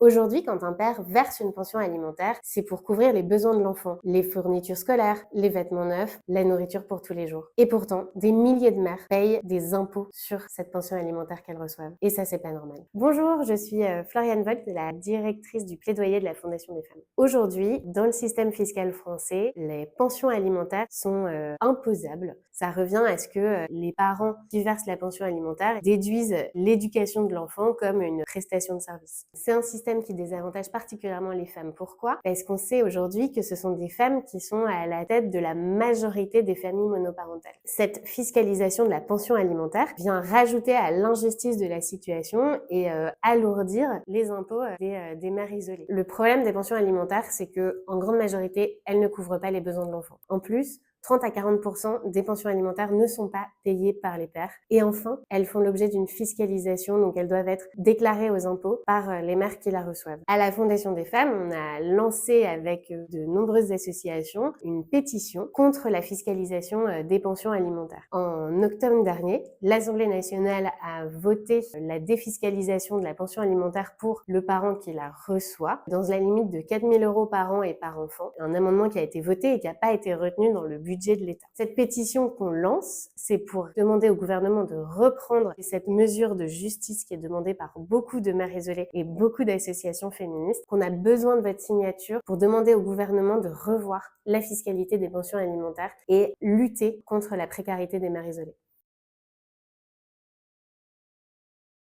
Aujourd'hui, quand un père verse une pension alimentaire, c'est pour couvrir les besoins de l'enfant, les fournitures scolaires, les vêtements neufs, la nourriture pour tous les jours. Et pourtant, des milliers de mères payent des impôts sur cette pension alimentaire qu'elles reçoivent. Et ça, c'est pas normal. Bonjour, je suis Floriane Volk, la directrice du plaidoyer de la Fondation des femmes. Aujourd'hui, dans le système fiscal français, les pensions alimentaires sont imposables. Ça revient à ce que les parents qui versent la pension alimentaire déduisent l'éducation de l'enfant comme une prestation de service. C'est un système qui désavantage particulièrement les femmes. Pourquoi? Parce qu'on sait aujourd'hui que ce sont des femmes qui sont à la tête de la majorité des familles monoparentales. Cette fiscalisation de la pension alimentaire vient rajouter à l'injustice de la situation et alourdir les impôts des mères isolées. Le problème des pensions alimentaires, c'est que en grande majorité, elles ne couvrent pas les besoins de l'enfant. En plus, 30 à 40% des pensions alimentaires ne sont pas payées par les pères. Et enfin, elles font l'objet d'une fiscalisation, donc elles doivent être déclarées aux impôts par les mères qui la reçoivent. À la Fondation des femmes, on a lancé avec de nombreuses associations une pétition contre la fiscalisation des pensions alimentaires. En octobre dernier, l'Assemblée nationale a voté la défiscalisation de la pension alimentaire pour le parent qui la reçoit, dans la limite de 4 000 € par an et par enfant. Un amendement qui a été voté et qui n'a pas été retenu dans le budget de l'État. Cette pétition qu'on lance, c'est pour demander au gouvernement de reprendre cette mesure de justice qui est demandée par beaucoup de mères isolées et beaucoup d'associations féministes, qu'on a besoin de votre signature pour demander au gouvernement de revoir la fiscalité des pensions alimentaires et lutter contre la précarité des mères isolées.